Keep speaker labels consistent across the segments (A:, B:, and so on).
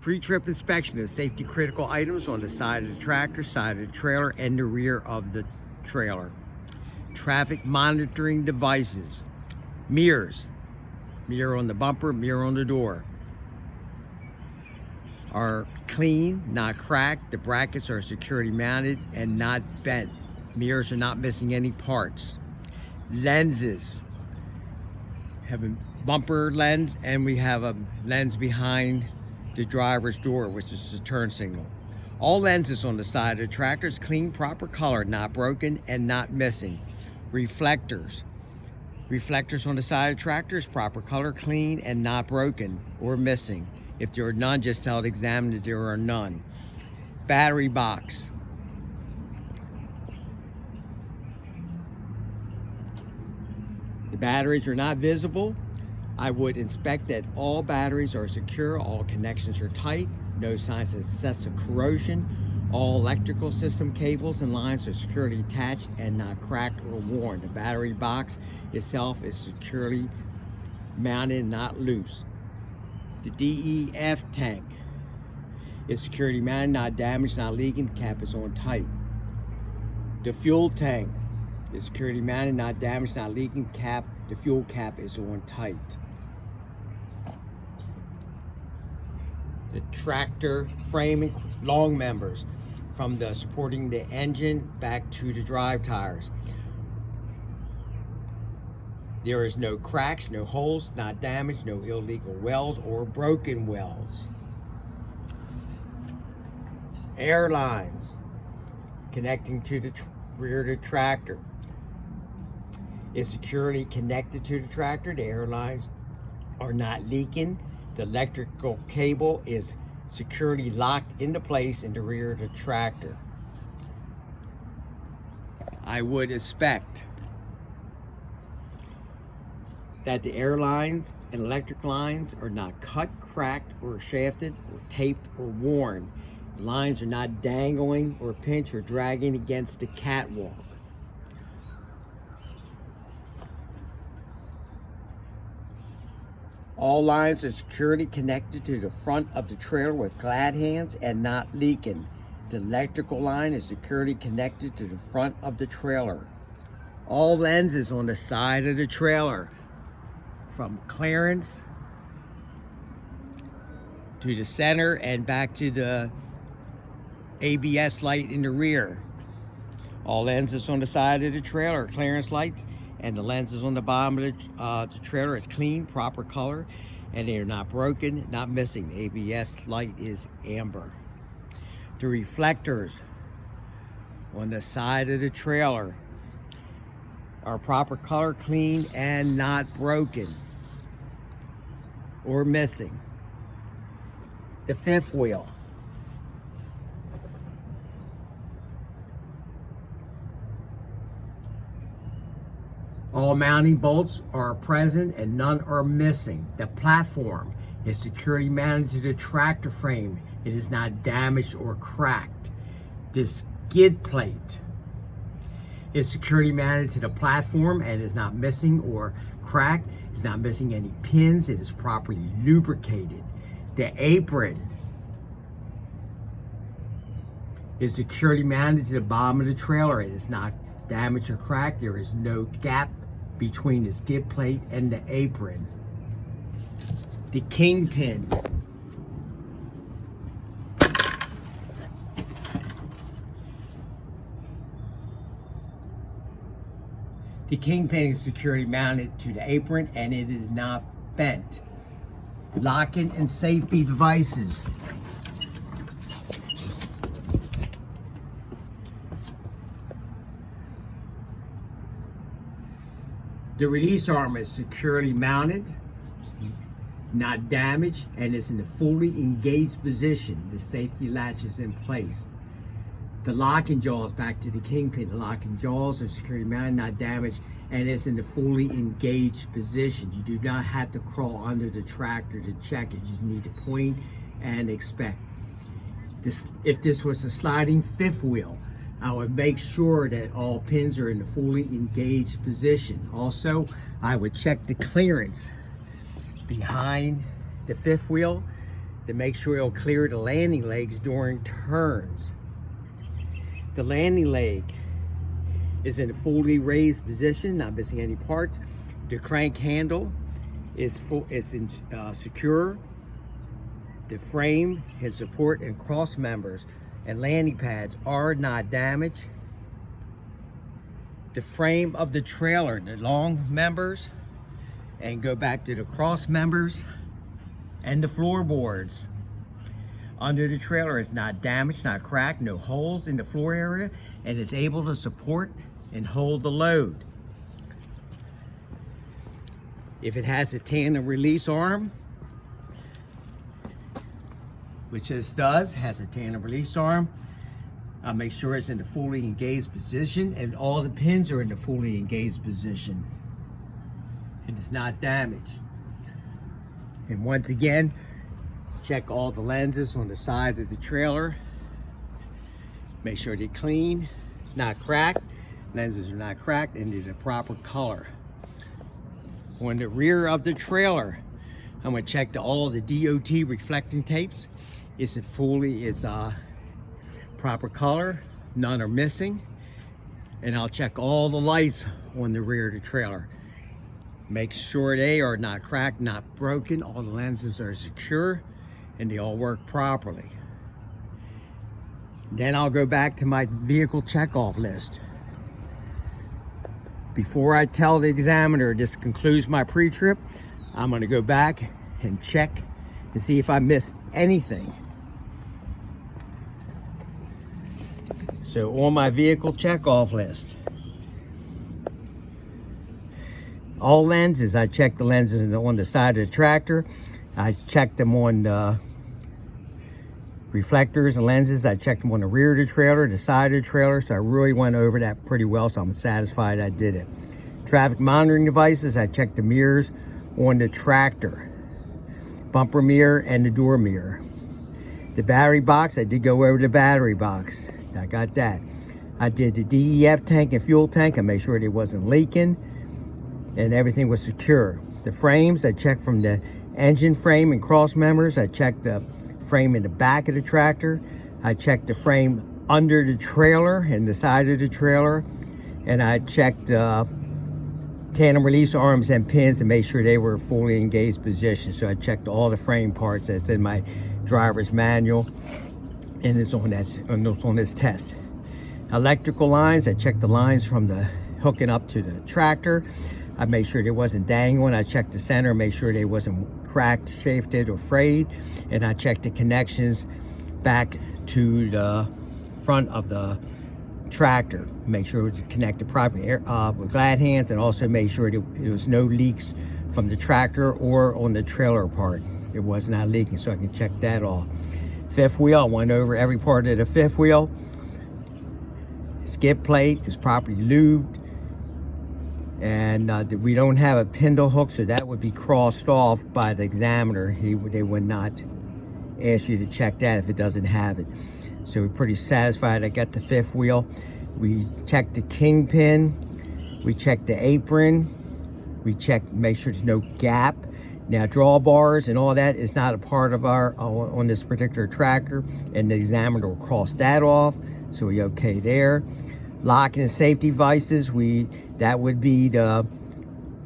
A: Pre-trip inspection of safety critical items on the side of the tractor, side of the trailer, and the rear of the trailer. Traffic monitoring devices. Mirrors. Mirror on the bumper, mirror on the door. Are clean, not cracked. The brackets are security mounted and not bent. Mirrors are not missing any parts. Lenses. Have a bumper lens, and we have a lens behind the driver's door, which is the turn signal. All lenses on the side of the tractor is clean, proper color, not broken and not missing. Reflectors. Reflectors on the side of the tractor is proper color, clean and not broken or missing. If there are none, just tell the examiner there are none. Battery box. The batteries are not visible. I would inspect that all batteries are secure, all connections are tight, no signs of excessive corrosion, all electrical system cables and lines are securely attached and not cracked or worn. The battery box itself is securely mounted, not loose. The DEF tank is security mounted, not damaged, not leaking, the cap is on tight. The fuel tank is security mounted, not damaged, not leaking, the fuel cap is on tight. The tractor frame and long members from the supporting the engine back to the drive tires. There is no cracks, no holes, not damaged, no illegal welds or broken welds. Air lines connecting to the rear of the tractor is securely connected to the tractor. The air lines are not leaking. The electrical cable is securely locked into place in the rear of the tractor. I would expect that the air lines and electric lines are not cut, cracked, or shafted, or taped, or worn. The lines are not dangling or pinched or dragging against the catwalk. All lines are securely connected to the front of the trailer with glad hands and not leaking. The electrical line is securely connected to the front of the trailer. All lenses on the side of the trailer, from clearance to the center and back to the ABS light in the rear. All lenses on the side of the trailer, clearance lights, and the lenses on the bottom of the trailer is clean, proper color, and they are not broken, not missing. The ABS light is amber. The reflectors on the side of the trailer are proper color, clean, and not broken or missing. The fifth wheel. All mounting bolts are present and none are missing. The platform is securely mounted to the tractor frame. It is not damaged or cracked. The skid plate is securely mounted to the platform and is not missing or cracked. It's not missing any pins. It is properly lubricated. The apron is securely mounted to the bottom of the trailer. It is not damaged or cracked. There is no gap between the skid plate and the apron. The kingpin. The kingpin is securely mounted to the apron and it is not bent. Locking and safety devices. The release arm is securely mounted, not damaged, and is in a fully engaged position. The safety latch is in place. The locking jaws, back to the kingpin, the locking jaws are securely mounted, not damaged, and is in a fully engaged position. You do not have to crawl under the tractor to check it. You just need to point and inspect. If this was a sliding fifth wheel, I would make sure that all pins are in a fully engaged position. Also, I would check the clearance behind the fifth wheel to make sure it'll clear the landing legs during turns. The landing leg is in a fully raised position, not missing any parts. The crank handle is secure. The frame and support and cross members and landing pads are not damaged. The frame of the trailer, the long members, and go back to the cross members and the floorboards under the trailer is not damaged, not cracked, no holes in the floor area, and is able to support and hold the load. If it has a tandem release arm, which this does, has a tandem release arm, I'll make sure it's in the fully engaged position and all the pins are in the fully engaged position. It is not damaged. And once again, check all the lenses on the side of the trailer. Make sure they're clean, not cracked. Lenses are not cracked and they're the proper color. On the rear of the trailer, I'm going to check all the DOT reflecting tapes. It's proper color, none are missing. And I'll check all the lights on the rear of the trailer. Make sure they are not cracked, not broken. All the lenses are secure and they all work properly. Then I'll go back to my vehicle checkoff list. Before I tell the examiner this concludes my pre-trip, I'm going to go back and check and see if I missed anything. So on my vehicle checkoff list, all lenses, I checked the lenses on the side of the tractor. I checked them on the reflectors and lenses. I checked them on the rear of the trailer, the side of the trailer. So I really went over that pretty well, so I'm satisfied I did it. Traffic monitoring devices, I checked the mirrors on the tractor, bumper mirror and the door mirror. The battery box, I did go over the battery box. I got that. I did the DEF tank and fuel tank. I made sure it wasn't leaking and everything was secure. The frames, I checked from the engine frame and cross members. I checked the frame in the back of the tractor. I checked the frame under the trailer and the side of the trailer. And I checked tandem release arms and pins and made sure they were fully engaged position. So I checked all the frame parts that's in my driver's manual. And it's on this test. Electrical lines, I checked the lines from the hooking up to the tractor. I made sure they wasn't dangling. I checked the center, made sure they wasn't cracked, shafted, or frayed. And I checked the connections back to the front of the tractor. Make sure it was connected properly with glad hands, and also made sure there was no leaks from the tractor or on the trailer part. It was not leaking, so I can check that off. Fifth wheel, I went over every part of the fifth wheel. Skid plate is properly lubed. And we don't have a spindle hook, so that would be crossed off by the examiner. They would not ask you to check that if it doesn't have it. So we're pretty satisfied. I got the fifth wheel. We checked the kingpin. We checked the apron. We checked, make sure there's no gap. Now, drawbars and all that is not a part of our, on this particular tractor, and the examiner will cross that off, so we're okay there. Locking and safety devices, that would be the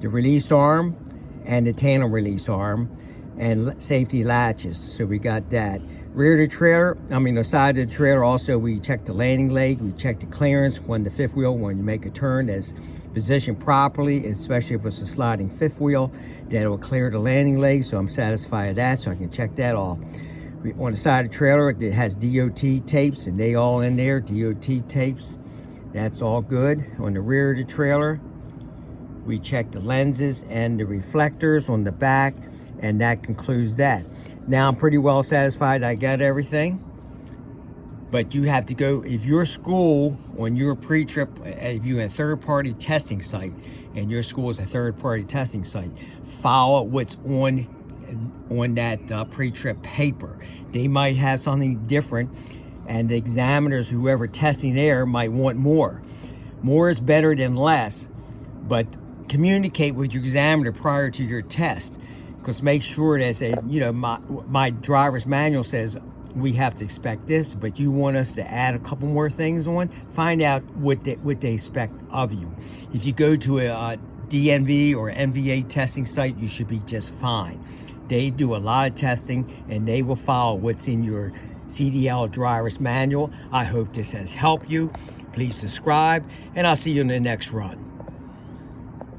A: release arm and the tandem release arm, and safety latches, so we got that. Rear of the trailer, the side of the trailer, also we checked the landing leg, we checked the clearance when the fifth wheel, when you make a turn, that's positioned properly, especially if it's a sliding fifth wheel, then it will clear the landing leg, so I'm satisfied with that, so I can check that off. On the side of the trailer, it has DOT tapes, and they all in there, DOT tapes. That's all good. On the rear of the trailer, we checked the lenses and the reflectors on the back, and that concludes that. Now I'm pretty well satisfied I got everything, but you have to go, if your school, on your pre-trip, if you're a third-party testing site, and your school is a third-party testing site, follow what's on that pre-trip paper. They might have something different, and the examiners, whoever testing there, might want more. More is better than less, but communicate with your examiner prior to your test. because make sure that say, you know, my driver's manual says we have to expect this, but you want us to add a couple more things on. Find out what they expect of you. If you go to a DNV or NVA testing site, you should be just fine. They do a lot of testing and they will follow what's in your CDL driver's manual. I hope this has helped you. Please subscribe, and I'll see you in the next run.